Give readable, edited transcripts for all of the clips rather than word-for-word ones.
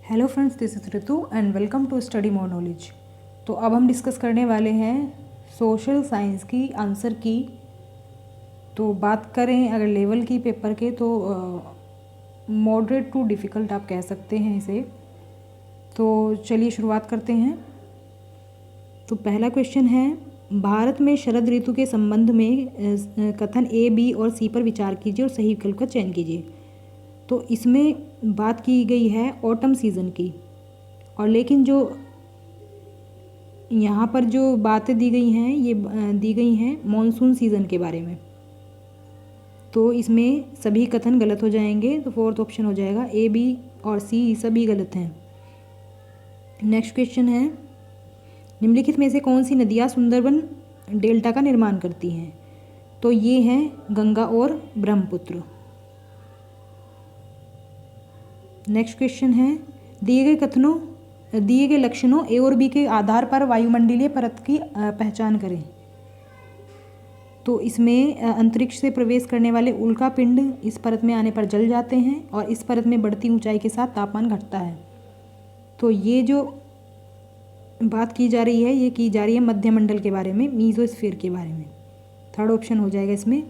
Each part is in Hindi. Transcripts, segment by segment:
Hello friends, this is Ritu and welcome to study more knowledge. तो अब हम डिस्कस करने वाले हैं सोशल साइंस की आंसर की। तो बात करें अगर लेवल की पेपर के तो मॉडरेट टू डिफ़िकल्ट आप कह सकते हैं इसे। तो चलिए शुरुआत करते हैं। तो पहला क्वेश्चन है, भारत में शरद ऋतु के संबंध में कथन ए, बी और सी पर विचार कीजिए और सही विकल्प का चयन कीजिए। तो इसमें बात की गई है ऑटम सीज़न की, और लेकिन जो यहाँ पर जो बातें दी गई हैं ये दी गई हैं मॉनसून सीज़न के बारे में। तो इसमें सभी कथन गलत हो जाएंगे। तो फोर्थ ऑप्शन हो जाएगा ए, बी और सी सभी गलत हैं। नेक्स्ट क्वेश्चन है, निम्नलिखित में से कौन सी नदियाँ सुंदरबन डेल्टा का निर्माण करती हैं? तो ये हैं गंगा और ब्रह्मपुत्र। नेक्स्ट क्वेश्चन है, दिए गए लक्षणों ए और बी के आधार पर वायुमंडलीय परत की पहचान करें। तो इसमें अंतरिक्ष से प्रवेश करने वाले उल्का पिंड इस परत में आने पर जल जाते हैं और इस परत में बढ़ती ऊंचाई के साथ तापमान घटता है। तो ये जो बात की जा रही है ये की जा रही है मध्यमंडल के बारे में, मीजोस्फीयर के बारे में। थर्ड ऑप्शन हो जाएगा इसमें।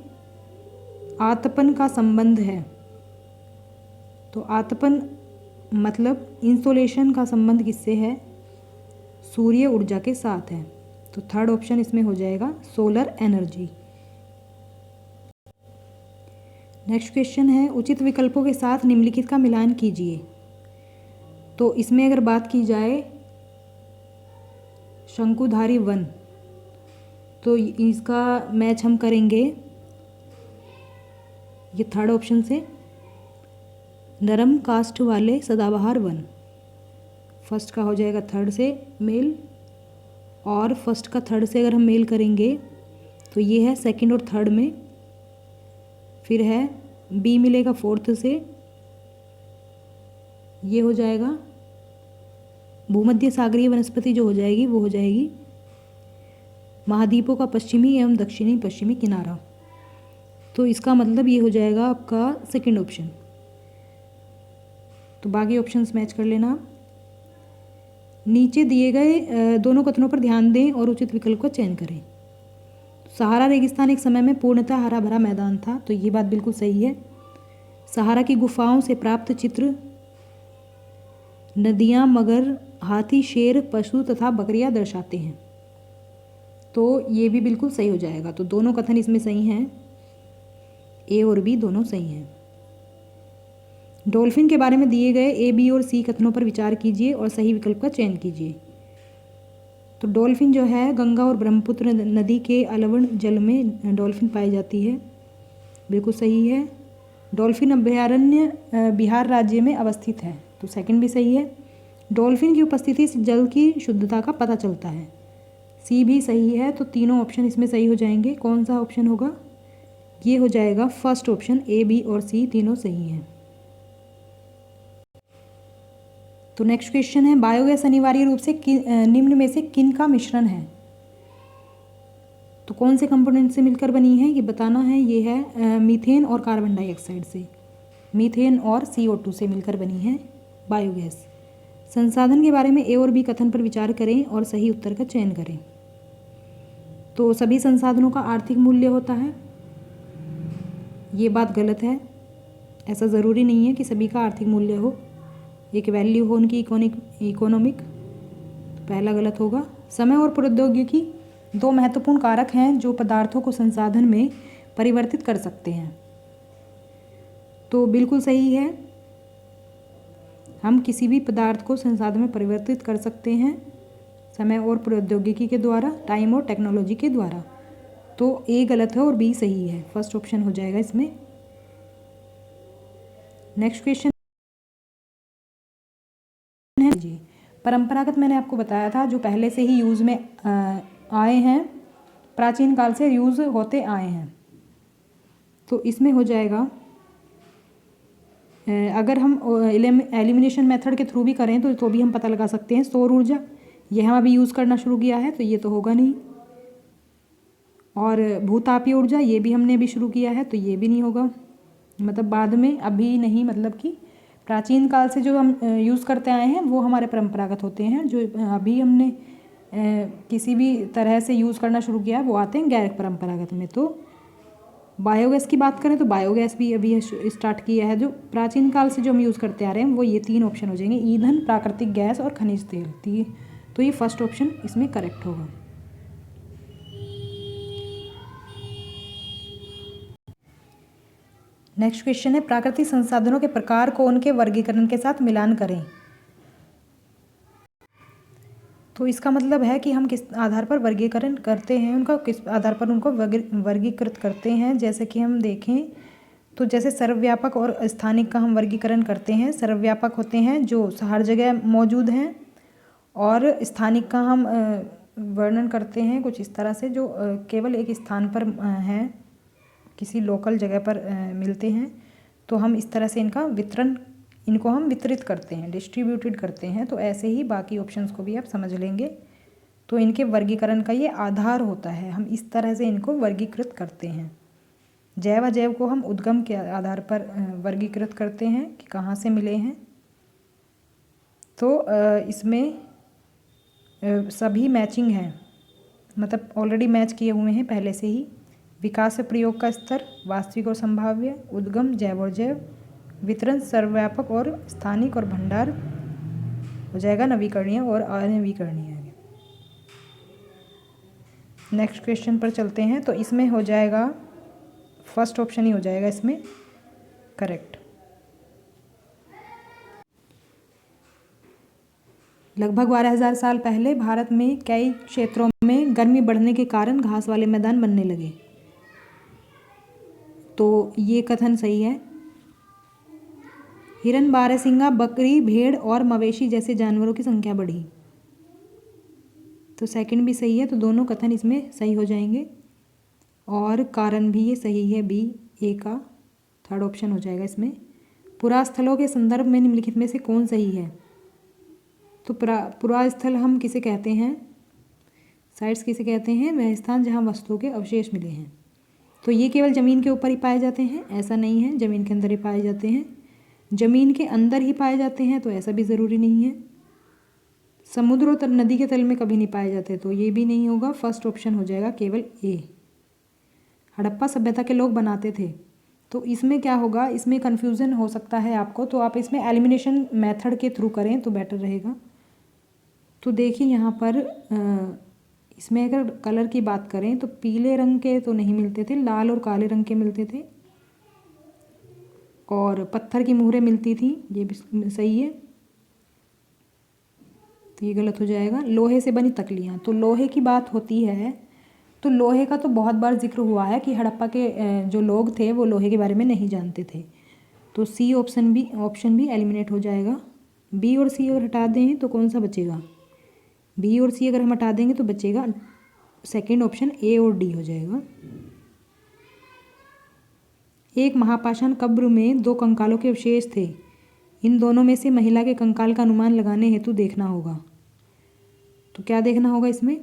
आतपन का संबंध है, तो आतपन मतलब इंसोलेशन का संबंध किससे है? सूर्य ऊर्जा के साथ है। तो थर्ड ऑप्शन इसमें हो जाएगा सोलर एनर्जी। नेक्स्ट क्वेश्चन है, उचित विकल्पों के साथ निम्नलिखित का मिलान कीजिए। तो इसमें अगर बात की जाए शंकुधारी वन, तो इसका मैच हम करेंगे ये थर्ड ऑप्शन से, नरम कास्ट वाले सदाबहार वन। फर्स्ट का हो जाएगा थर्ड से मेल, और फर्स्ट का थर्ड से अगर हम मेल करेंगे तो ये है सेकंड और थर्ड में। फिर है बी मिलेगा फोर्थ से, ये हो जाएगा भूमध्य सागरीय वनस्पति जो हो जाएगी वो हो जाएगी महाद्वीपों का पश्चिमी एवं दक्षिणी पश्चिमी किनारा। तो इसका मतलब ये हो जाएगा आपका सेकंड ऑप्शन। तो बाकी ऑप्शंस मैच कर लेना। नीचे दिए गए दोनों कथनों पर ध्यान दें और उचित विकल्प का चयन करें। सहारा रेगिस्तान एक समय में पूर्णतः हरा भरा मैदान था, तो ये बात बिल्कुल सही है। सहारा की गुफाओं से प्राप्त चित्र नदियाँ, मगर, हाथी, शेर, पशु तथा बकरियाँ दर्शाते हैं। तो ये भी बिल्कुल सही हो जाएगा। तो दोनों कथन इसमें सही हैं, ए और बी दोनों सही हैं। डॉल्फिन के बारे में दिए गए ए, बी और सी कथनों पर विचार कीजिए और सही विकल्प का चयन कीजिए। तो डॉल्फिन जो है गंगा और ब्रह्मपुत्र नदी के अलवण जल में डॉल्फिन पाई जाती है, बिल्कुल सही है। डॉल्फिन अभयारण्य बिहार राज्य में अवस्थित है, तो सेकंड भी सही है। डॉल्फिन की उपस्थिति से जल की शुद्धता का पता चलता है, सी भी सही है। तो तीनों ऑप्शन इसमें सही हो जाएंगे। कौन सा ऑप्शन होगा? ये हो जाएगा फर्स्ट ऑप्शन, ए, बी और सी तीनों सही हैं। तो नेक्स्ट क्वेश्चन है, बायोगैस अनिवार्य रूप से निम्न में से किन का मिश्रण है? तो कौन से कंपोनेंट से मिलकर बनी है ये बताना है। ये है मीथेन और कार्बन डाइऑक्साइड से, मीथेन और CO2 से मिलकर बनी है बायोगैस। संसाधन के बारे में ए और बी कथन पर विचार करें और सही उत्तर का चयन करें। तो सभी संसाधनों का आर्थिक मूल्य होता है, ये बात गलत है। ऐसा ज़रूरी नहीं है कि सभी का आर्थिक मूल्य हो, एक वैल्यू हो उनकी इकोनॉमिक। पहला गलत होगा। समय और प्रौद्योगिकी दो महत्वपूर्ण कारक हैं जो पदार्थों को संसाधन में परिवर्तित कर सकते हैं, तो बिल्कुल सही है। हम किसी भी पदार्थ को संसाधन में परिवर्तित कर सकते हैं समय और प्रौद्योगिकी के द्वारा, टाइम और टेक्नोलॉजी के द्वारा। तो ए गलत है और बी सही है, फर्स्ट ऑप्शन हो जाएगा इसमें। नेक्स्ट क्वेश्चन है जी, परंपरागत मैंने आपको बताया था जो पहले से ही यूज़ में आए हैं, प्राचीन काल से यूज़ होते आए हैं। तो इसमें हो जाएगा अगर हम एलिमिनेशन मेथड के थ्रू भी करें तो भी हम पता लगा सकते हैं। सौर ऊर्जा ये हम अभी यूज़ करना शुरू किया है, तो ये तो होगा नहीं। और भूतापीय ऊर्जा ये भी हमने अभी शुरू किया है, तो ये भी नहीं होगा। मतलब बाद में, अभी नहीं, मतलब कि प्राचीन काल से जो हम यूज़ करते आए हैं वो हमारे परंपरागत होते हैं, जो अभी हमने किसी भी तरह से यूज़ करना शुरू किया वो आते हैं गैर परंपरागत में। तो बायोगैस की बात करें तो बायोगैस भी अभी स्टार्ट किया है। जो प्राचीन काल से जो हम यूज़ करते आ रहे हैं वो ये 3 ऑप्शन हो जाएंगे, ईंधन, प्राकृतिक गैस और खनिज तेल। तो ये फर्स्ट ऑप्शन इसमें करेक्ट होगा। नेक्स्ट क्वेश्चन है, प्राकृतिक संसाधनों के प्रकार को उनके वर्गीकरण के साथ मिलान करें। तो इसका मतलब है कि हम किस आधार पर वर्गीकरण करते हैं, उनका किस आधार पर उनको वर्गीकृत करते हैं। जैसे कि हम देखें तो जैसे सर्वव्यापक और स्थानिक का हम वर्गीकरण करते हैं। सर्वव्यापक होते हैं जो हर जगह मौजूद हैं, और स्थानिक का हम वर्णन करते हैं कुछ इस तरह से, जो केवल एक स्थान पर हैं, किसी लोकल जगह पर मिलते हैं। तो हम इस तरह से इनको हम वितरित करते हैं, डिस्ट्रीब्यूटेड करते हैं। तो ऐसे ही बाकी ऑप्शंस को भी आप समझ लेंगे। तो इनके वर्गीकरण का ये आधार होता है, हम इस तरह से इनको वर्गीकृत करते हैं। जैव अजैव को हम उद्गम के आधार पर वर्गीकृत करते हैं कि कहाँ से मिले हैं। तो इसमें सभी मैचिंग हैं, मतलब ऑलरेडी मैच किए हुए हैं पहले से ही। विकास व प्रयोग का स्तर, वास्तविक और संभाव्य, उद्गम, जैव और जैव, वितरण, सर्वव्यापक और स्थानिक, और भंडार हो जाएगा नवीकरणीय और अनवीकरणीय। नेक्स्ट क्वेश्चन पर चलते हैं। तो इसमें हो जाएगा फर्स्ट ऑप्शन ही हो जाएगा इसमें करेक्ट। लगभग 12,000 साल पहले भारत में कई क्षेत्रों में गर्मी बढ़ने के कारण घास वाले मैदान बनने लगे। तो ये कथन सही है। हिरन, बारहसिंगा, बकरी, भेड़ और मवेशी जैसे जानवरों की संख्या बढ़ी। तो सेकंड भी सही है, तो दोनों कथन इसमें सही हो जाएंगे। और कारण भी ये सही है, बी ए का थर्ड ऑप्शन हो जाएगा इसमें। पुरास्थलों के संदर्भ में निम्नलिखित में से कौन सही है। तो पुरास्थल हम किसे कहते हैं, साइट्स किसे कहते हैं, वह स्थान जहाँ वस्तुओं के अवशेष मिले हैं। तो ये केवल ज़मीन के ऊपर ही पाए जाते हैं ऐसा नहीं है, ज़मीन के अंदर ही पाए जाते हैं। ज़मीन के अंदर ही पाए जाते हैं तो ऐसा भी ज़रूरी नहीं है। समुद्र और नदी के तल में कभी नहीं पाए जाते, तो ये भी नहीं होगा। फर्स्ट ऑप्शन हो जाएगा केवल ए। हड़प्पा सभ्यता के लोग बनाते थे। तो इसमें क्या होगा, इसमें कन्फ्यूज़न हो सकता है आपको, तो आप इसमें एलिमिनेशन मेथड के थ्रू करें तो बेटर रहेगा। तो देखिए यहाँ पर इसमें अगर कलर की बात करें तो पीले रंग के तो नहीं मिलते थे, लाल और काले रंग के मिलते थे, और पत्थर की मुहरें मिलती थी, ये भी सही है। तो ये गलत हो जाएगा। लोहे से बनी तकलियाँ, तो लोहे की बात होती है तो लोहे का तो बहुत बार जिक्र हुआ है कि हड़प्पा के जो लोग थे वो लोहे के बारे में नहीं जानते थे। तो सी ऑप्शन भी एलिमिनेट हो जाएगा। बी और सी अगर हटा दें तो कौन सा बचेगा, बी और सी अगर हम हटा देंगे तो बचेगा सेकंड ऑप्शन ए और डी हो जाएगा। एक महापाषाण कब्र में 2 कंकालों के अवशेष थे, इन दोनों में से महिला के कंकाल का अनुमान लगाने हेतु देखना होगा। तो क्या देखना होगा इसमें,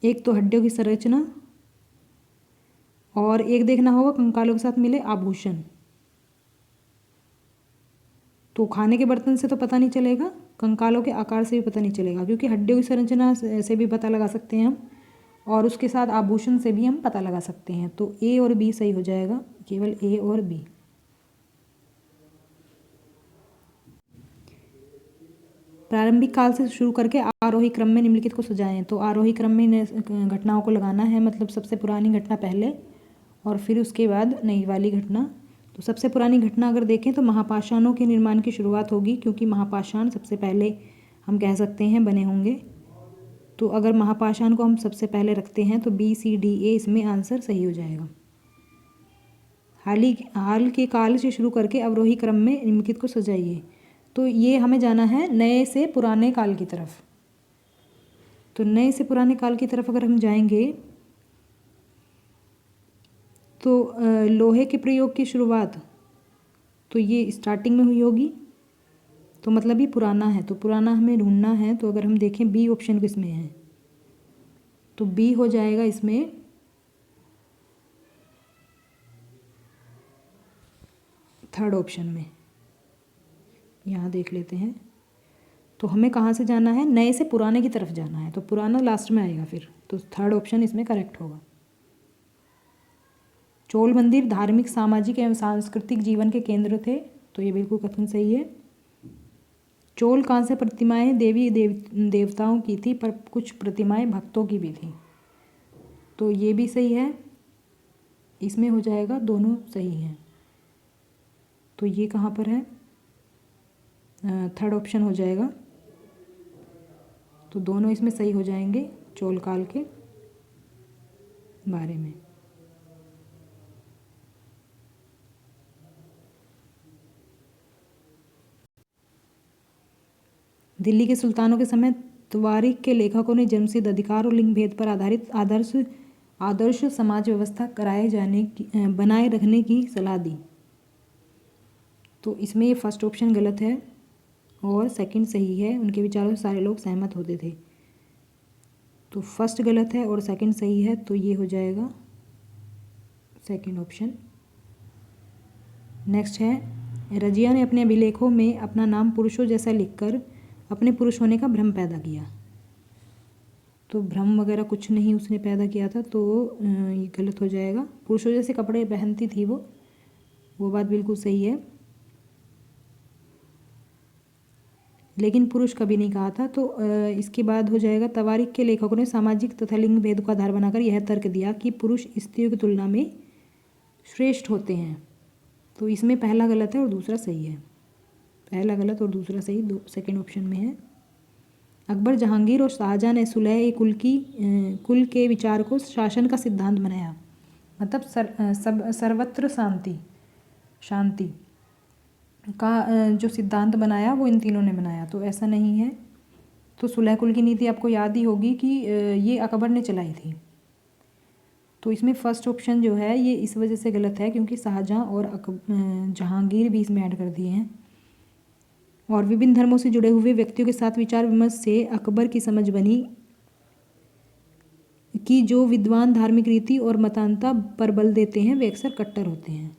एक तो हड्डियों की संरचना और एक देखना होगा कंकालों के साथ मिले आभूषण। तो खाने के बर्तन से तो पता नहीं चलेगा, कंकालों के आकार से भी पता नहीं चलेगा, क्योंकि हड्डियों की संरचना से भी पता लगा सकते हैं हम, और उसके साथ आभूषण से भी हम पता लगा सकते हैं। तो ए और बी सही हो जाएगा, केवल ए और बी। प्रारंभिक काल से शुरू करके आरोही क्रम में निम्नलिखित को सजाएं। तो आरोही क्रम में घटनाओं को लगाना है, मतलब सबसे पुरानी घटना पहले और फिर उसके बाद नई वाली घटना। तो सबसे पुरानी घटना अगर देखें तो महापाषाणों के निर्माण की शुरुआत होगी, क्योंकि महापाषाण सबसे पहले हम कह सकते हैं बने होंगे। तो अगर महापाषाण को हम सबसे पहले रखते हैं तो बी सी डी ए इसमें आंसर सही हो जाएगा। हाल के काल से शुरू करके अवरोही क्रम में निम्नलिखित को सजाइए। तो ये हमें जाना है नए से पुराने काल की तरफ। तो नए से पुराने काल की तरफ अगर हम जाएंगे तो लोहे के प्रयोग की शुरुआत तो ये स्टार्टिंग में हुई होगी, तो मतलब ये पुराना है, तो पुराना हमें ढूंढना है। तो अगर हम देखें बी ऑप्शन किसमें है, तो बी हो जाएगा इसमें थर्ड ऑप्शन में यहाँ देख लेते हैं। तो हमें कहाँ से जाना है, नए से पुराने की तरफ जाना है, तो पुराना लास्ट में आएगा फिर, तो थर्ड ऑप्शन इसमें करेक्ट होगा। चोल मंदिर धार्मिक सामाजिक एवं सांस्कृतिक जीवन के केंद्र थे, तो ये बिल्कुल कथन सही है। चोल कांस्य प्रतिमाएं देवी देवताओं की थी, पर कुछ प्रतिमाएं भक्तों की भी थी, तो ये भी सही है। इसमें हो जाएगा, दोनों सही हैं। तो ये कहाँ पर है, थर्ड ऑप्शन हो जाएगा। तो दोनों इसमें सही हो जाएंगे चोल काल के बारे में। दिल्ली के सुल्तानों के समय तवारीख के लेखकों ने जन्मसिद्ध अधिकार और लिंग भेद पर आधारित आदर्श समाज व्यवस्था बनाए रखने की सलाह दी। तो इसमें ये फर्स्ट ऑप्शन गलत है और सेकंड सही है। उनके विचारों से सारे लोग सहमत होते थे, तो फर्स्ट गलत है और सेकंड सही है, तो ये हो जाएगा सेकंड ऑप्शन। नेक्स्ट है, रजिया ने अपने अभिलेखों में अपना नाम पुरुषों जैसा लिखकर अपने पुरुष होने का भ्रम पैदा किया। तो भ्रम वगैरह कुछ नहीं उसने पैदा किया था, तो ये गलत हो जाएगा। पुरुषों जैसे कपड़े पहनती थी वो बात बिल्कुल सही है, लेकिन पुरुष कभी नहीं कहा था। तो इसके बाद हो जाएगा, तवारीख के लेखकों ने सामाजिक तथा लिंग भेद को आधार बनाकर यह तर्क दिया कि पुरुष स्त्रियों की तुलना में श्रेष्ठ होते हैं। तो इसमें पहला गलत है और दूसरा सही है। पहला गलत और दूसरा सही, दो सेकेंड ऑप्शन में है। अकबर, जहांगीर और शाहजहां ने सुलह कुल के विचार को शासन का सिद्धांत बनाया, मतलब सर्वत्र शांति का जो सिद्धांत बनाया वो इन तीनों ने बनाया, तो ऐसा नहीं है। तो सुलह कुल की नीति आपको याद ही होगी कि ये अकबर ने चलाई थी। तो इसमें फर्स्ट ऑप्शन जो है ये इस वजह से गलत है क्योंकि शाहजहां और जहांगीर भी इसमें ऐड कर दिए हैं। और विभिन्न धर्मों से जुड़े हुए व्यक्तियों के साथ विचार विमर्श से अकबर की समझ बनी कि जो विद्वान धार्मिक रीति और मतान्ता पर बल देते हैं वे अक्सर कट्टर होते हैं।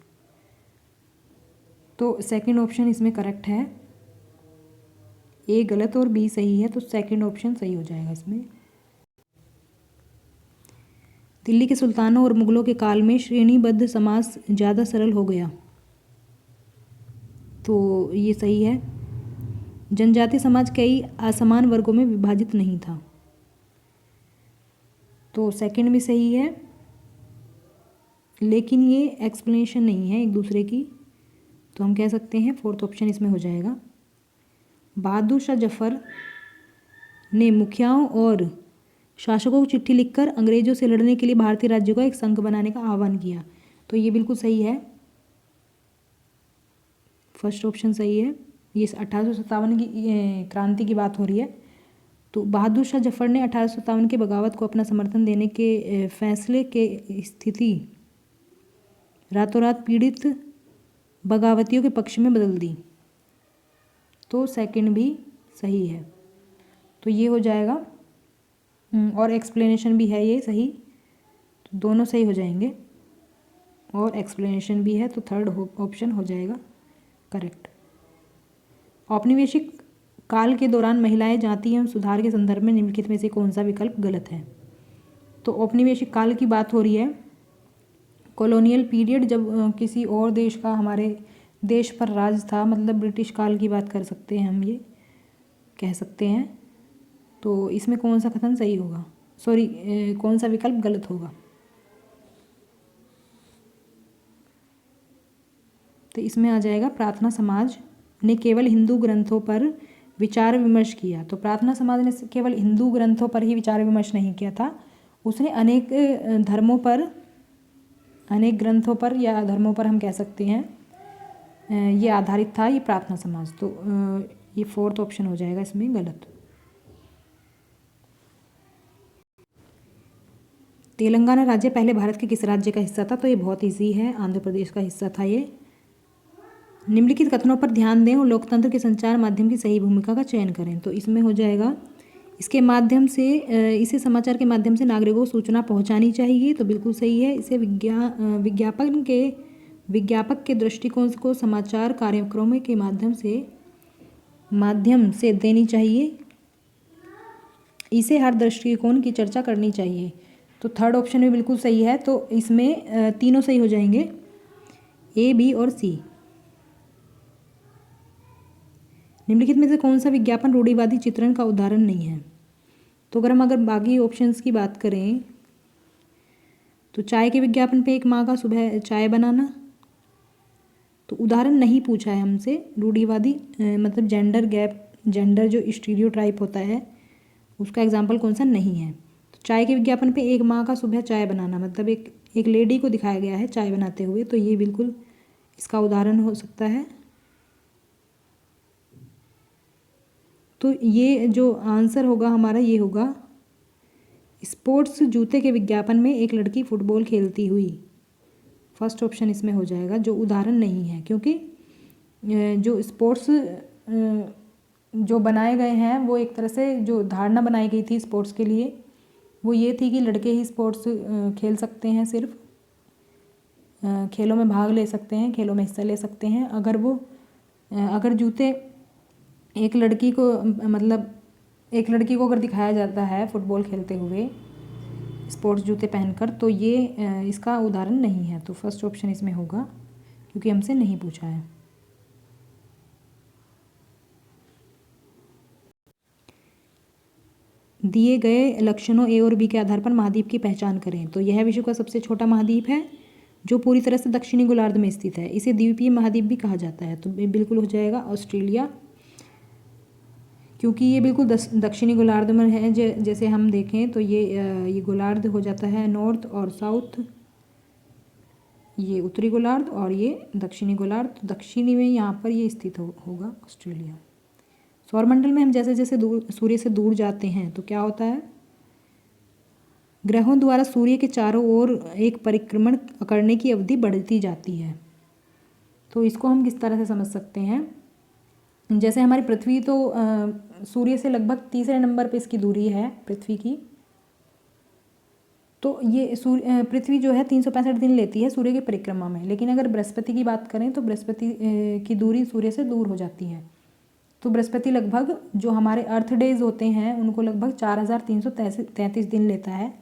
तो सेकंड ऑप्शन इसमें करेक्ट है। ए गलत और बी सही है, तो सेकंड ऑप्शन सही हो जाएगा इसमें। दिल्ली के सुल्तानों और मुगलों के काल में श्रेणीबद्ध समाज ज़्यादा सरल हो गया, तो ये सही है। जनजाति समाज कई असमान वर्गों में विभाजित नहीं था, तो सेकंड भी सही है, लेकिन ये एक्सप्लेनेशन नहीं है एक दूसरे की, तो हम कह सकते हैं फोर्थ ऑप्शन इसमें हो जाएगा। बहादुर शाह जफर ने मुखियाओं और शासकों को चिट्ठी लिखकर अंग्रेजों से लड़ने के लिए भारतीय राज्यों का एक संघ बनाने का आह्वान किया, तो ये बिल्कुल सही है। फर्स्ट ऑप्शन सही है। ये 1857 की क्रांति की बात हो रही है। तो बहादुर शाह जफर ने 1857 के बगावत को अपना समर्थन देने के फैसले के स्थिति रातों रात पीड़ित बगावतियों के पक्ष में बदल दी, तो सेकंड भी सही है, तो ये हो जाएगा। और एक्सप्लेनेशन भी है ये सही, तो दोनों सही हो जाएंगे और एक्सप्लेनेशन भी है, तो थर्ड ऑप्शन हो जाएगा करेक्ट। औपनिवेशिक काल के दौरान महिलाएं जाति एवं सुधार के संदर्भ में निम्नलिखित में से कौन सा विकल्प गलत है। तो औपनिवेशिक काल की बात हो रही है, कॉलोनियल पीरियड, जब किसी और देश का हमारे देश पर राज था, मतलब ब्रिटिश काल की बात कर सकते हैं हम, ये कह सकते हैं। तो इसमें कौन सा कथन सही होगा, कौन सा विकल्प गलत होगा। तो इसमें आ जाएगा, प्रार्थना समाज ने केवल हिंदू ग्रंथों पर विचार विमर्श किया। तो प्रार्थना समाज ने केवल हिंदू ग्रंथों पर ही विचार विमर्श नहीं किया था, उसने अनेक धर्मों पर, अनेक ग्रंथों पर या धर्मों पर हम कह सकते हैं ये आधारित था, ये प्रार्थना समाज। तो ये फोर्थ ऑप्शन हो जाएगा इसमें गलत। तेलंगाना राज्य पहले भारत के किस राज्य का हिस्सा था। तो ये बहुत ईजी है, आंध्र प्रदेश का हिस्सा था ये। निम्नलिखित कथनों पर ध्यान दें और लोकतंत्र के संचार माध्यम की सही भूमिका का चयन करें। तो इसमें हो जाएगा, इसके माध्यम से इसे समाचार के माध्यम से नागरिकों को सूचना पहुंचानी चाहिए, तो बिल्कुल सही है। इसे विज्ञापन के विज्ञापक के दृष्टिकोण को समाचार कार्यक्रमों के माध्यम से देनी चाहिए। इसे हर दृष्टिकोण की चर्चा करनी चाहिए। तो थर्ड ऑप्शन भी बिल्कुल सही है। तो इसमें तीनों सही हो जाएंगे, ए, बी और सी। निम्नलिखित में से कौन सा विज्ञापन रूढ़िवादी चित्रण का उदाहरण नहीं है? तो अगर बाकी ऑप्शंस की बात करें तो चाय के विज्ञापन पे एक माँ का सुबह चाय बनाना, तो उदाहरण नहीं पूछा है हमसे। रूढ़िवादी मतलब जेंडर जो स्टीरियोटाइप होता है उसका एग्जाम्पल कौन सा नहीं है। तो चाय के विज्ञापन पे एक माँ का सुबह चाय बनाना मतलब एक लेडी को दिखाया गया है चाय बनाते हुए, तो ये बिल्कुल इसका उदाहरण हो सकता है। तो ये जो आंसर होगा हमारा ये होगा, स्पोर्ट्स जूते के विज्ञापन में एक लड़की फुटबॉल खेलती हुई। फर्स्ट ऑप्शन इसमें हो जाएगा, जो उदाहरण नहीं है, क्योंकि जो स्पोर्ट्स जो बनाए गए हैं वो एक तरह से जो धारणा बनाई गई थी स्पोर्ट्स के लिए वो ये थी कि लड़के ही स्पोर्ट्स खेल सकते हैं, सिर्फ खेलों में भाग ले सकते हैं, खेलों में हिस्सा ले सकते हैं। अगर जूते एक लड़की को अगर दिखाया जाता है फुटबॉल खेलते हुए स्पोर्ट्स जूते पहनकर, तो ये इसका उदाहरण नहीं है। तो फर्स्ट ऑप्शन इसमें होगा, क्योंकि हमसे नहीं पूछा है। दिए गए लक्षणों ए और बी के आधार पर महाद्वीप की पहचान करें। तो यह विश्व का सबसे छोटा महाद्वीप है जो पूरी तरह से दक्षिणी गोलार्ध में स्थित है। इसे द्वीपीय महाद्वीप भी कहा जाता है। तो बिल्कुल हो जाएगा ऑस्ट्रेलिया, क्योंकि ये बिल्कुल दक्षिणी गोलार्ध में है। जैसे हम देखें तो ये गोलार्ध हो जाता है नॉर्थ और साउथ, ये उत्तरी गोलार्ध और ये दक्षिणी गोलार्ध। दक्षिणी में यहाँ पर ये स्थित होगा ऑस्ट्रेलिया। सौरमंडल में हम जैसे जैसे सूर्य से दूर जाते हैं तो क्या होता है, ग्रहों द्वारा सूर्य के चारों ओर एक परिक्रमण करने की अवधि बढ़ती जाती है। तो इसको हम किस तरह से समझ सकते हैं, जैसे हमारी पृथ्वी तो सूर्य से लगभग तीसरे नंबर पे इसकी दूरी है पृथ्वी की। तो ये पृथ्वी जो है 365 दिन लेती है सूर्य की परिक्रमा में। लेकिन अगर बृहस्पति की बात करें तो बृहस्पति की दूरी सूर्य से दूर हो जाती है। तो बृहस्पति लगभग जो हमारे अर्थ डेज होते हैं उनको लगभग 4333 दिन लेता है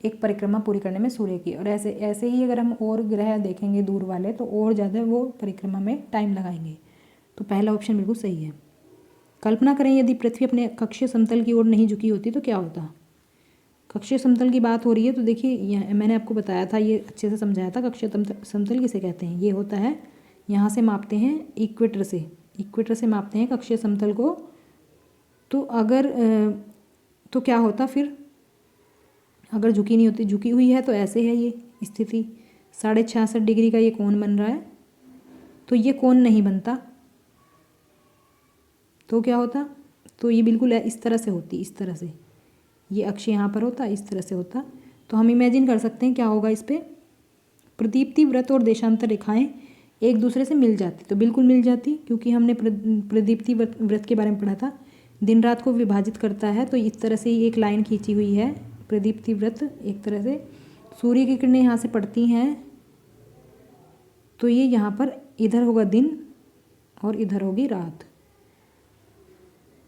एक परिक्रमा पूरी करने में सूर्य की। और ऐसे ही अगर हम और ग्रह देखेंगे दूर वाले तो और ज़्यादा वो परिक्रमा में टाइम लगाएंगे। तो पहला ऑप्शन बिल्कुल सही है। कल्पना करें यदि पृथ्वी अपने कक्षीय समतल की ओर नहीं झुकी होती तो क्या होता। कक्षीय समतल की बात हो रही है तो देखिए मैंने आपको बताया था, ये अच्छे से समझाया था। कक्षीय समतल किसे कहते हैं, ये होता है यहाँ से मापते हैं इक्वेटर से मापते हैं कक्षीय समतल को। तो तो क्या होता फिर, अगर झुकी नहीं होती, झुकी हुई है तो ऐसे है ये स्थिति। 66.5 डिग्री का ये कोण बन रहा है, तो ये कोण नहीं बनता। तो क्या होता, तो ये बिल्कुल इस तरह से होती, इस तरह से ये अक्ष यहाँ पर होता, इस तरह से होता। तो हम इमेजिन कर सकते हैं क्या होगा इस पर। प्रदीप्ति वृत्त और देशांतर रेखाएं एक दूसरे से मिल जाती, तो बिल्कुल मिल जाती, क्योंकि हमने प्रदीप्ति वृत्त के बारे में पढ़ा था, दिन रात को विभाजित करता है। तो इस तरह से ही एक लाइन खींची हुई है प्रदीप्ति वृत्त। एक तरह से सूर्य की किरणें यहाँ से पड़ती हैं, तो ये यहाँ पर इधर होगा दिन और इधर होगी रात।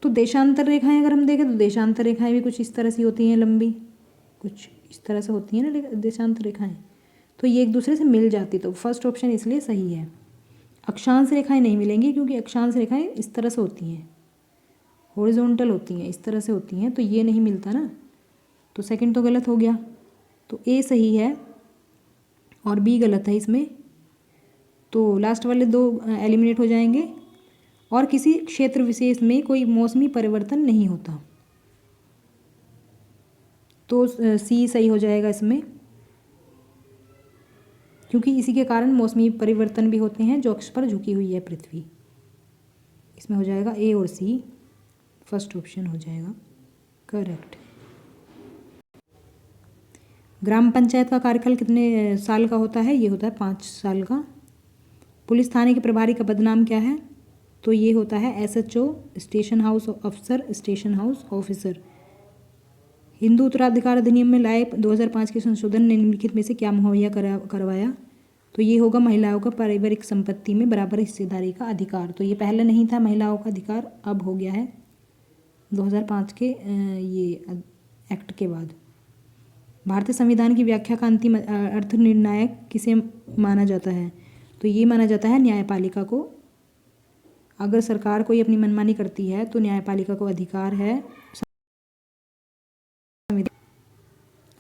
तो देशांतर रेखाएं अगर हम देखें तो देशांतर रेखाएं भी कुछ इस तरह से होती हैं, लंबी कुछ इस तरह से होती हैं ना देशांतर रेखाएं। तो ये एक दूसरे से मिल जाती, तो फर्स्ट ऑप्शन इसलिए सही है। अक्षांश रेखाएं नहीं मिलेंगी, क्योंकि अक्षांश रेखाएं इस तरह से होती हैं, हॉरिजॉन्टल होती हैं, इस तरह से होती हैं, तो ये नहीं मिलता ना। तो सेकंड तो गलत हो गया, तो ए सही है और बी गलत है इसमें। तो लास्ट वाले दो एलिमिनेट हो जाएंगे। और किसी क्षेत्र विशेष में कोई मौसमी परिवर्तन नहीं होता, तो सी सही हो जाएगा इसमें, क्योंकि इसी के कारण मौसमी परिवर्तन भी होते हैं जो अक्ष पर झुकी हुई है पृथ्वी। इसमें हो जाएगा ए और सी, फर्स्ट ऑप्शन हो जाएगा करेक्ट। ग्राम पंचायत का कार्यकाल कितने साल का होता है, ये होता है 5 साल का। पुलिस थाने के प्रभारी का पदनाम क्या है, तो ये होता है SHO, स्टेशन हाउस अफसर, स्टेशन हाउस ऑफिसर। हिंदू उत्तराधिकार अधिनियम में लाए 2005 के संशोधन ने निम्नलिखित में से क्या मुहैया करवाया, तो ये होगा महिलाओं का पारिवारिक संपत्ति में बराबर हिस्सेदारी का अधिकार। तो ये पहले नहीं था महिलाओं का अधिकार, अब हो गया है 2005 के ये एक्ट के बाद। भारतीय संविधान की व्याख्या का अंतिम अर्थ निर्णायक किसे माना जाता है? तो ये माना जाता है न्यायपालिका को। अगर सरकार कोई अपनी मनमानी करती है तो न्यायपालिका को अधिकार है।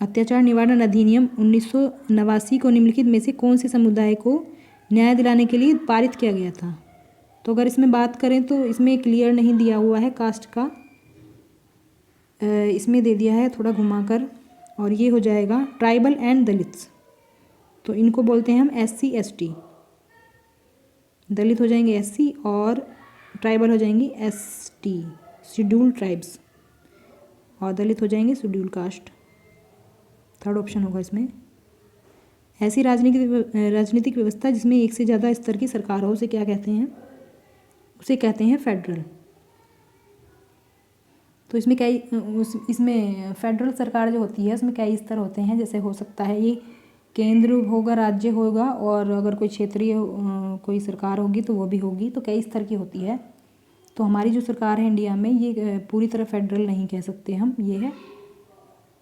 अत्याचार निवारण अधिनियम 1989 को निम्नलिखित में से कौन से समुदाय को न्याय दिलाने के लिए पारित किया गया था? तो अगर इसमें बात करें तो इसमें क्लियर नहीं दिया हुआ है कास्ट का, इसमें दे दिया है थोड़ा घुमाकर, और ये हो जाएगा ट्राइबल एंड दलित्स। तो इनको बोलते हैं हम SC ST। दलित हो जाएंगे SC और ट्राइबल हो जाएंगी ST, शेड्यूल्ड ट्राइब्स, और दलित हो जाएंगे शेड्यूल्ड कास्ट। थर्ड ऑप्शन होगा इसमें। ऐसी राजनीतिक व्यवस्था जिसमें एक से ज़्यादा स्तर की सरकार हो उसे क्या कहते हैं? उसे कहते हैं फेडरल। तो इसमें इसमें फेडरल सरकार जो होती है उसमें कई स्तर होते हैं। जैसे हो सकता है ये केंद्र होगा, राज्य होगा, और अगर कोई क्षेत्रीय कोई सरकार होगी तो वो भी होगी। तो कई स्तर की होती है। तो हमारी जो सरकार है इंडिया में ये पूरी तरह फेडरल नहीं कह सकते हम, ये है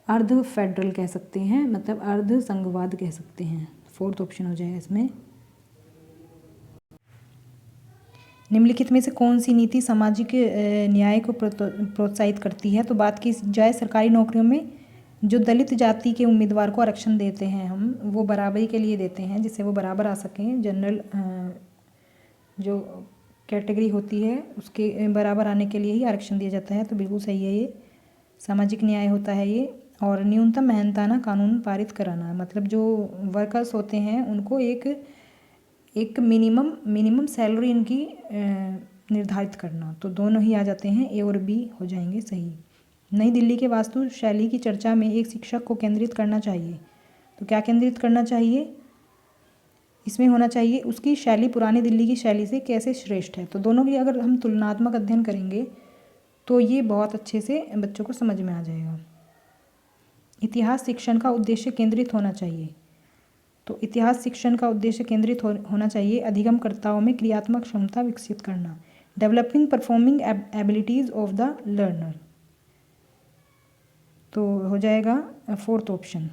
अर्ध फेडरल कह सकते हैं, मतलब अर्ध संघवाद कह सकते हैं। फोर्थ ऑप्शन हो जाएगा इसमें। निम्नलिखित में से कौन सी नीति सामाजिक न्याय को प्रोत्साहित करती है? तो बात की जाए सरकारी नौकरियों में जो दलित जाति के उम्मीदवार को आरक्षण देते हैं हम, वो बराबरी के लिए देते हैं, जिससे वो बराबर आ सकें। जनरल जो कैटेगरी होती है उसके बराबर आने के लिए ही आरक्षण दिया जाता है। तो बिल्कुल सही है, ये सामाजिक न्याय होता है ये। और न्यूनतम मेहनताना कानून पारित कराना, मतलब जो वर्कर्स होते हैं उनको एक मिनिमम सैलरी इनकी निर्धारित करना। तो दोनों ही आ जाते हैं, A और B हो जाएंगे सही। नई दिल्ली के वास्तु शैली की चर्चा में एक शिक्षक को केंद्रित करना चाहिए। तो क्या केंद्रित करना चाहिए? इसमें होना चाहिए उसकी शैली पुरानी दिल्ली की शैली से कैसे श्रेष्ठ है। तो दोनों की अगर हम तुलनात्मक अध्ययन करेंगे तो ये बहुत अच्छे से बच्चों को समझ में आ जाएगा। इतिहास शिक्षण का उद्देश्य केंद्रित होना चाहिए। तो इतिहास शिक्षण का उद्देश्य केंद्रित होना चाहिए अधिगमकर्ताओं में क्रियात्मक क्षमता विकसित करना, developing performing abilities of the learner. तो हो जाएगा फोर्थ ऑप्शन।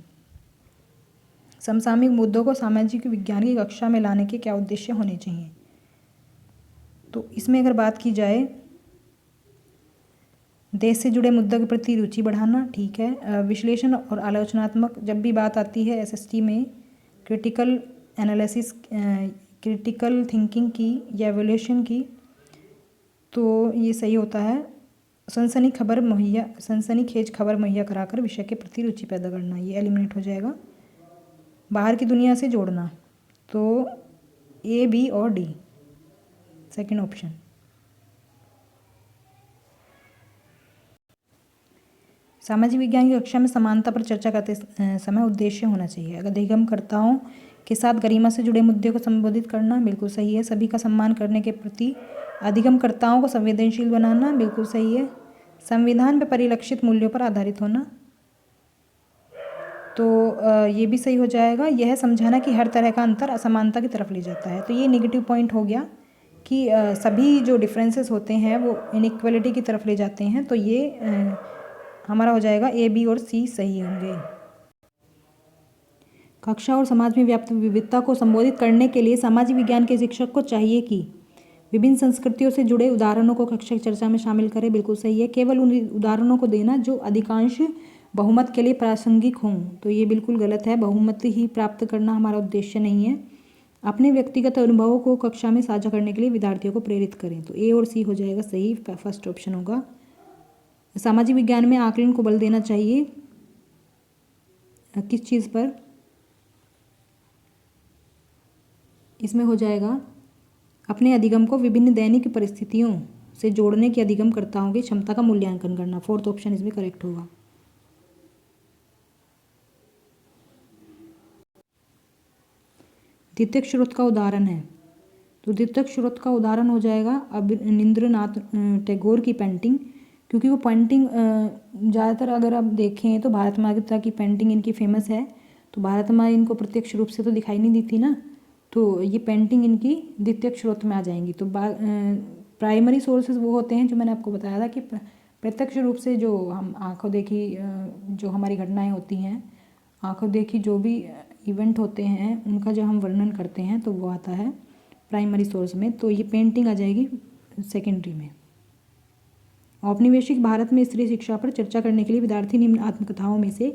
समसामयिक मुद्दों को सामाजिक विज्ञान की कक्षा में लाने के क्या उद्देश्य होने चाहिए? तो इसमें अगर बात की जाए देश से जुड़े मुद्दों के प्रति रुचि बढ़ाना, ठीक है। विश्लेषण और आलोचनात्मक, जब भी बात आती है SST में क्रिटिकल एनालिसिस, क्रिटिकल थिंकिंग की या एवोल्यूशन की, तो ये सही होता है। सनसनीखेज खबर मुहैया कराकर विषय के प्रति रुचि पैदा करना, ये एलिमिनेट हो जाएगा। बाहर की दुनिया से जोड़ना, तो A, B और D, सेकंड ऑप्शन। सामाजिक विज्ञान की कक्षा में समानता पर चर्चा करते समय उद्देश्य होना चाहिए अधिगमकर्ताओं के साथ गरिमा से जुड़े मुद्दे को संबोधित करना, बिल्कुल सही है। सभी का सम्मान करने के प्रति अधिगमकर्ताओं को संवेदनशील बनाना, बिल्कुल सही है। संविधान में परिलक्षित मूल्यों पर आधारित होना, तो ये भी सही हो जाएगा। यह समझाना कि हर तरह का अंतर असमानता की तरफ ले जाता है। तो ये नेगेटिव पॉइंट हो गया कि सभी जो डिफरेंसेस होते हैं वो इनइक्वलिटी की तरफ ले जाते हैं। तो ये हमारा हो जाएगा A, B और C सही होंगे। कक्षा और समाज में व्याप्त विविधता को संबोधित करने के लिए सामाजिक विज्ञान के शिक्षक को चाहिए कि विभिन्न संस्कृतियों से जुड़े उदाहरणों को कक्षा की चर्चा में शामिल करें, बिल्कुल सही है। केवल उन उदाहरणों को देना जो अधिकांश बहुमत के लिए प्रासंगिक हों, तो ये बिल्कुल गलत है। बहुमत ही प्राप्त करना हमारा उद्देश्य नहीं है। अपने व्यक्तिगत अनुभवों को कक्षा में साझा करने के लिए विद्यार्थियों को प्रेरित करें, तो A और C हो जाएगा सही, फर्स्ट ऑप्शन होगा। सामाजिक विज्ञान में आकलन को बल देना चाहिए, किस चीज़ पर? इसमें हो जाएगा अपने अधिगम को विभिन्न दैनिक परिस्थितियों से जोड़ने की अधिगमकर्ताओं की क्षमता का मूल्यांकन करना, फोर्थ ऑप्शन इसमें करेक्ट होगा। द्वितीयक स्रोत का उदाहरण है, तो द्वितीयक स्रोत का उदाहरण हो जाएगा अवनींद्रनाथ टैगोर की पेंटिंग, क्योंकि वो पेंटिंग ज़्यादातर अगर आप देखें तो भारत माता की पेंटिंग इनकी फेमस है। तो भारत माँ इनको प्रत्यक्ष रूप से तो दिखाई नहीं दी थी ना, तो ये पेंटिंग इनकी द्वितीयक स्रोत में आ जाएंगी। तो प्राइमरी सोर्सेज वो होते हैं जो मैंने आपको बताया था कि प्रत्यक्ष रूप से जो हम आंखों देखी जो हमारी घटनाएं होती हैं, आंखों देखी जो भी इवेंट होते हैं उनका जब हम वर्णन करते हैं तो वो आता है प्राइमरी सोर्स में। तो ये पेंटिंग आ जाएगी सेकेंडरी में। औपनिवेशिक भारत में स्त्री शिक्षा पर चर्चा करने के लिए विद्यार्थी निम्न आत्मकथाओं में से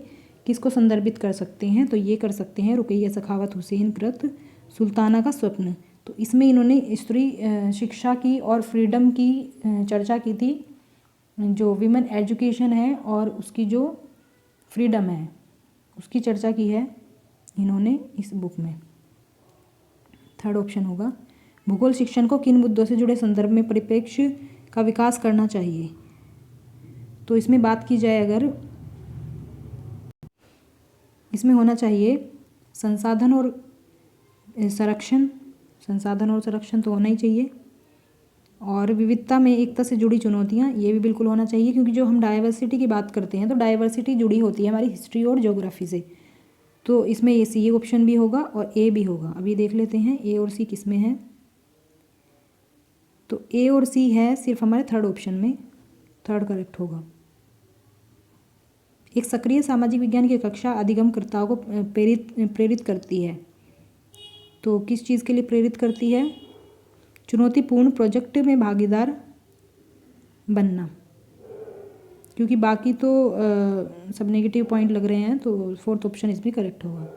किसको संदर्भित कर सकते हैं? तो ये कर सकते हैं रुकैया सखावत हुसैन कृत सुल्ताना का स्वप्न। तो इसमें इन्होंने स्त्री शिक्षा की और फ्रीडम की चर्चा की थी। जो विमेन एजुकेशन है और उसकी जो फ्रीडम है उसकी चर्चा की है इन्होंने इस बुक में। थर्ड ऑप्शन होगा भूगोल शिक्षण को किन मुद्दों से जुड़े संदर्भ में परिप्रेक्ष्य का विकास करना चाहिए? तो इसमें बात की जाए अगर, इसमें होना चाहिए संसाधन और संरक्षण। संसाधन और संरक्षण तो होना ही चाहिए। और विविधता में एकता से जुड़ी चुनौतियाँ, ये भी बिल्कुल होना चाहिए, क्योंकि जो हम डाइवर्सिटी की बात करते हैं तो डाइवर्सिटी जुड़ी होती है हमारी हिस्ट्री और ज्योग्राफी से। तो इसमें ये सी ऑप्शन भी होगा और ए भी होगा। अभी देख लेते हैं ए और सी किस में है। तो ए और सी है सिर्फ हमारे थर्ड ऑप्शन में, थर्ड करेक्ट होगा। एक सक्रिय सामाजिक विज्ञान की कक्षा अधिगमकर्ताओं को प्रेरित करती है। तो किस चीज़ के लिए प्रेरित करती है? चुनौतीपूर्ण प्रोजेक्ट में भागीदार बनना, क्योंकि बाकी तो सब नेगेटिव पॉइंट लग रहे हैं। तो फोर्थ ऑप्शन इसमें करेक्ट होगा।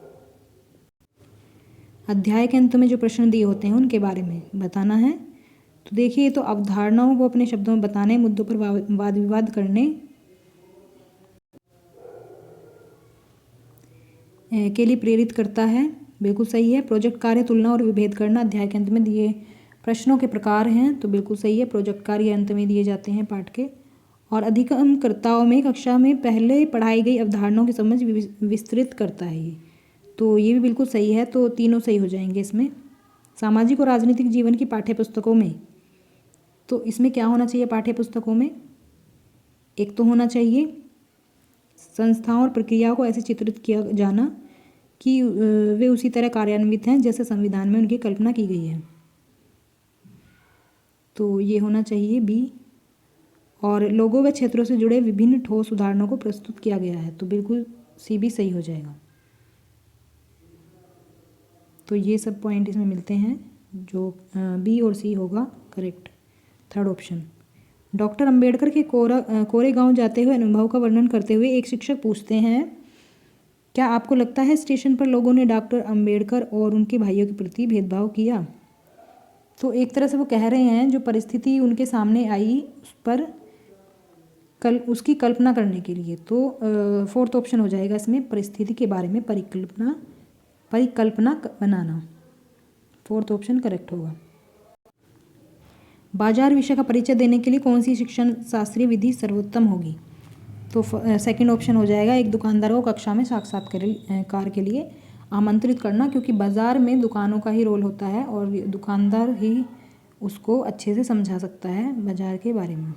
अध्याय के अंत में जो प्रश्न दिए होते हैं उनके बारे में बताना है। तो देखिए, तो अवधारणाओं को अपने शब्दों में बताने, मुद्दों पर वाद विवाद करने के लिए प्रेरित करता है। बिल्कुल सही है। प्रोजेक्ट कार्य, तुलना और विभेद करना अध्याय के अंत में दिए प्रश्नों के प्रकार हैं। तो बिल्कुल सही है, प्रोजेक्ट कार्य अंत में दिए जाते हैं पाठ के। और अधिगमकर्ताओं में कक्षा में पहले पढ़ाई गई अवधारणाओं की समझ विस्तृत करता है ये। तो ये भी बिल्कुल सही है। तो तीनों सही हो जाएंगे इसमें। सामाजिक और राजनीतिक जीवन की पाठ्य पुस्तकों में, तो इसमें क्या होना चाहिए पाठ्य पुस्तकों में? एक तो होना चाहिए संस्थाओं और प्रक्रियाओं को ऐसे चित्रित किया जाना कि वे उसी तरह कार्यान्वित हैं जैसे संविधान में उनकी कल्पना की गई है। तो ये होना चाहिए बी। और लोगों व क्षेत्रों से जुड़े विभिन्न ठोस उदाहरणों को प्रस्तुत किया गया है। तो बिल्कुल सी भी सही हो जाएगा। तो ये सब पॉइंट इसमें मिलते हैं, जो बी और सी होगा correct, third option. Doctor Ambedkar के कोरेगांव जाते हुए अनुभव का वर्णन करते हुए एक शिक्षक पूछते हैं, क्या आपको लगता है स्टेशन पर लोगों ने डॉक्टर अंबेडकर और उनके भाइयों के प्रति भेदभाव किया? तो एक तरह से वो कह रहे हैं जो परिस्थिति उनके सामने आई उस पर उसकी कल्पना करने के लिए। तो फोर्थ ऑप्शन हो जाएगा इसमें, परिस्थिति के बारे में परिकल्पना बनाना। फोर्थ ऑप्शन करेक्ट होगा। बाजार विषय का परिचय देने के लिए कौन सी शिक्षण शास्त्रीय विधि सर्वोत्तम होगी? तो सेकंड ऑप्शन हो जाएगा, एक दुकानदार को कक्षा में साक्षात्कार के लिए आमंत्रित करना, क्योंकि बाज़ार में दुकानों का ही रोल होता है और दुकानदार ही उसको अच्छे से समझा सकता है बाज़ार के बारे में।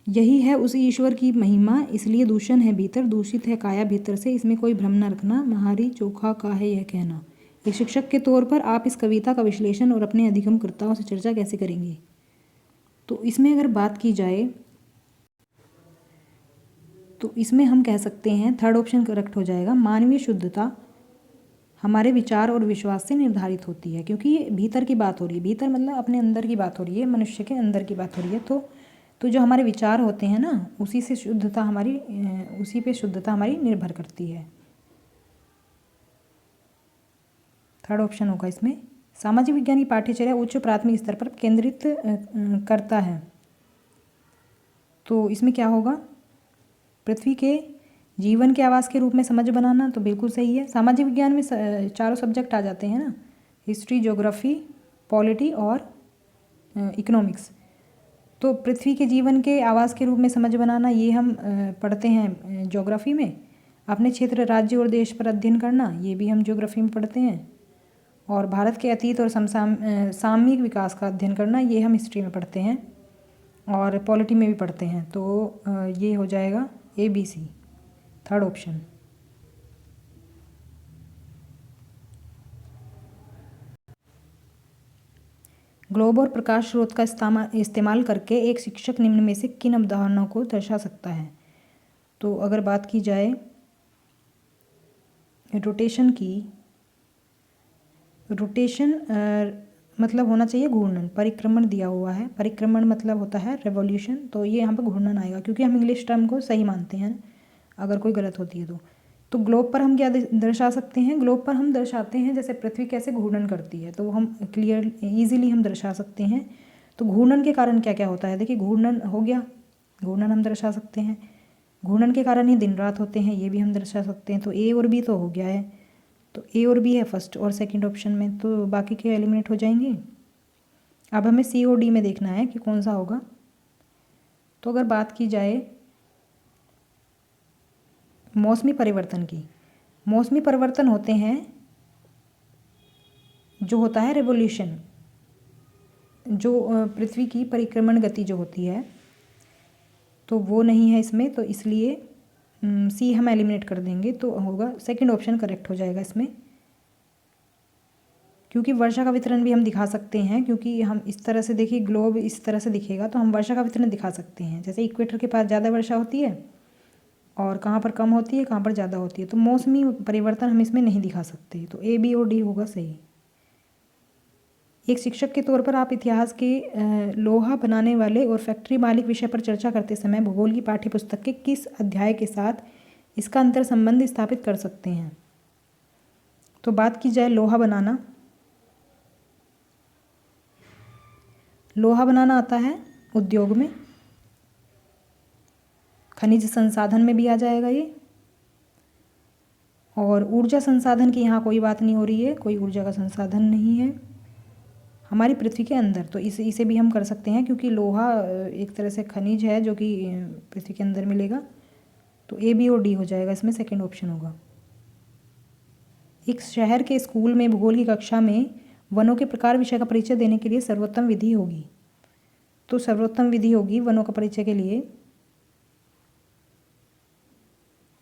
यही है उस ईश्वर की महिमा, इसलिए दूषण है भीतर, दूषित है काया भीतर से, इसमें कोई भ्रम न रखना, महारी चोखा का है यह कहना। एक शिक्षक के तौर पर आप इस कविता का विश्लेषण और अपने अधिगमकर्ताओं से चर्चा कैसे करेंगे? तो इसमें अगर बात की जाए तो इसमें हम कह सकते हैं थर्ड ऑप्शन करेक्ट हो जाएगा, मानवीय शुद्धता हमारे विचार और विश्वास से निर्धारित होती है। क्योंकि ये भीतर की बात हो रही है, भीतर मतलब अपने अंदर की बात हो रही है, मनुष्य के अंदर की बात हो रही है। तो जो हमारे विचार होते हैं ना, उसी पे शुद्धता हमारी निर्भर करती है। थर्ड ऑप्शन होगा इसमें। सामाजिक विज्ञान की पाठ्यचर्या उच्च प्राथमिक स्तर पर केंद्रित करता है। तो इसमें क्या होगा, पृथ्वी के जीवन के आवास के रूप में समझ बनाना। तो बिल्कुल सही है। सामाजिक विज्ञान में चारों सब्जेक्ट आ जाते हैं ना, हिस्ट्री, ज्योग्राफी, पॉलिटी और इकोनॉमिक्स। तो पृथ्वी के जीवन के आवास के रूप में समझ बनाना, ये हम पढ़ते हैं ज्योग्राफी में। अपने क्षेत्र, राज्य और देश पर अध्ययन करना, ये भी हम ज्योग्राफी में पढ़ते हैं। और भारत के अतीत और सामयिक विकास का अध्ययन करना, ये हम हिस्ट्री में पढ़ते हैं और पॉलिटी में भी पढ़ते हैं। तो ये हो जाएगा ABC, थर्ड ऑप्शन। ग्लोब और प्रकाश स्रोत का इस्तेमाल करके एक शिक्षक निम्न में से किन अवधारणाओं को दर्शा सकता है। तो अगर बात की जाए रोटेशन की, रोटेशन मतलब होना चाहिए घूर्णन। परिक्रमण दिया हुआ है, परिक्रमण मतलब होता है रेवोल्यूशन, तो ये यहाँ पर घूर्णन आएगा क्योंकि हम इंग्लिश टर्म को सही मानते हैं अगर कोई गलत होती है तो ग्लोब पर हम क्या दर्शा सकते हैं, ग्लोब पर हम दर्शाते हैं जैसे पृथ्वी कैसे घूर्णन करती है, तो हम क्लियर ईजिली हम दर्शा सकते हैं। तो घूर्णन के कारण क्या क्या होता है, देखिए घूर्णन हो गया, घूर्णन हम दर्शा सकते हैं। घूर्णन के कारण ही दिन रात होते हैं, ये भी हम दर्शा सकते हैं। तो ए और बी तो हो गया है, तो ए और बी है फर्स्ट और सेकंड ऑप्शन में, तो बाकी के एलिमिनेट हो जाएंगे। अब हमें सी और डी में देखना है कि कौन सा होगा। तो अगर बात की जाए मौसमी परिवर्तन की, मौसमी परिवर्तन होते हैं जो होता है रेवोल्यूशन, जो पृथ्वी की परिक्रमण गति जो होती है, तो वो नहीं है इसमें, तो इसलिए सी हम एलिमिनेट कर देंगे, तो होगा सेकंड ऑप्शन करेक्ट हो जाएगा इसमें। क्योंकि वर्षा का वितरण भी हम दिखा सकते हैं, क्योंकि हम इस तरह से देखिए ग्लोब इस तरह से दिखेगा तो हम वर्षा का वितरण दिखा सकते हैं। जैसे इक्वेटर के पास ज़्यादा वर्षा होती है और कहाँ पर कम होती है, कहाँ पर ज़्यादा होती है, तो मौसमी परिवर्तन हम इसमें नहीं दिखा सकते। तो ए बी और डी होगा सही। एक शिक्षक के तौर पर आप इतिहास के लोहा बनाने वाले और फैक्ट्री मालिक विषय पर चर्चा करते समय भूगोल की पाठ्यपुस्तक के किस अध्याय के साथ इसका अंतर संबंध स्थापित कर सकते हैं। तो बात की जाए लोहा बनाना, लोहा बनाना आता है उद्योग में, खनिज संसाधन में भी आ जाएगा ये, और ऊर्जा संसाधन की यहाँ कोई बात नहीं हो रही है, कोई ऊर्जा का संसाधन नहीं है हमारी पृथ्वी के अंदर, तो इसे भी हम कर सकते हैं क्योंकि लोहा एक तरह से खनिज है जो कि पृथ्वी के अंदर मिलेगा। तो ए बी और डी हो जाएगा इसमें, सेकंड ऑप्शन होगा। एक शहर के स्कूल में भूगोल की कक्षा में वनों के प्रकार विषय का परिचय देने के लिए सर्वोत्तम विधि होगी। तो सर्वोत्तम विधि होगी वनों का परिचय के लिए,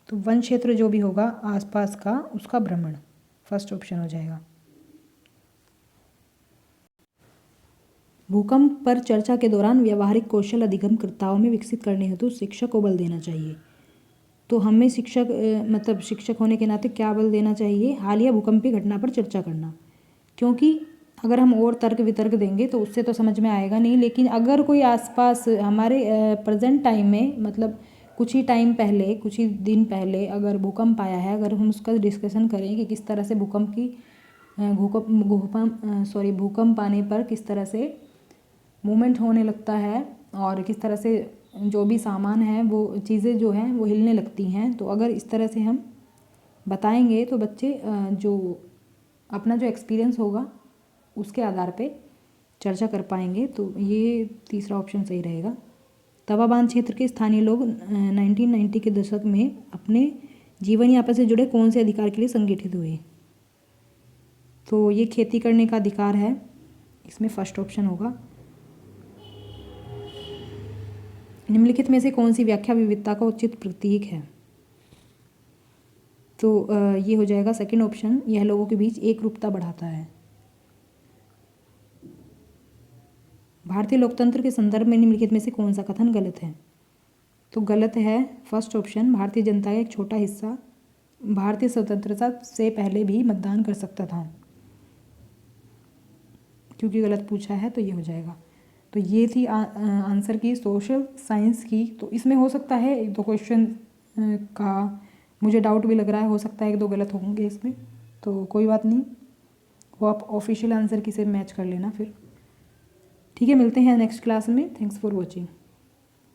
तो वन क्षेत्र जो भी होगा आसपास का उसका भ्रमण, फर्स्ट ऑप्शन हो जाएगा। भूकंप पर चर्चा के दौरान व्यवहारिक कौशल अधिगमकर्ताओं में विकसित करने हेतु शिक्षक को बल देना चाहिए। तो हमें शिक्षक होने के नाते क्या बल देना चाहिए, हालिया भूकंपीय घटना पर चर्चा करना। क्योंकि अगर हम और तर्क वितर्क देंगे तो उससे तो समझ में आएगा नहीं, लेकिन अगर कोई आसपास हमारे प्रेजेंट टाइम में मतलब कुछ ही टाइम पहले, कुछ ही दिन पहले अगर भूकंप आया है, अगर हम उसका डिस्कशन करें कि किस तरह से भूकंप आने पर किस तरह से मूवमेंट होने लगता है और किस तरह से जो भी सामान है वो चीज़ें जो हैं वो हिलने लगती हैं, तो अगर इस तरह से हम बताएंगे तो बच्चे जो अपना जो एक्सपीरियंस होगा उसके आधार पे चर्चा कर पाएंगे। तो ये तीसरा ऑप्शन सही रहेगा। तवा बांध क्षेत्र के स्थानीय लोग 1990 के दशक में अपने जीवन यापन से जुड़े कौन से अधिकार के लिए संगठित हुए। तो ये खेती करने का अधिकार है, इसमें फर्स्ट ऑप्शन होगा। निम्नलिखित में से कौन सी व्याख्या विविधता का उचित प्रतीक है। तो ये हो जाएगा सेकंड ऑप्शन, यह लोगों के बीच एक रूपता बढ़ाता है। भारतीय लोकतंत्र के संदर्भ में निम्नलिखित में से कौन सा कथन गलत है। तो गलत है फर्स्ट ऑप्शन, भारतीय जनता का एक छोटा हिस्सा भारतीय स्वतंत्रता से पहले भी मतदान कर सकता था, क्योंकि गलत पूछा है तो ये हो जाएगा। तो ये थी आंसर की सोशल साइंस की। तो इसमें हो सकता है एक दो क्वेश्चन का मुझे डाउट भी लग रहा है, हो सकता है एक दो गलत होंगे इसमें, तो कोई बात नहीं, वो आप ऑफिशियल आंसर की से मैच कर लेना फिर। ठीक है, मिलते हैं नेक्स्ट क्लास में। Thanks for watching.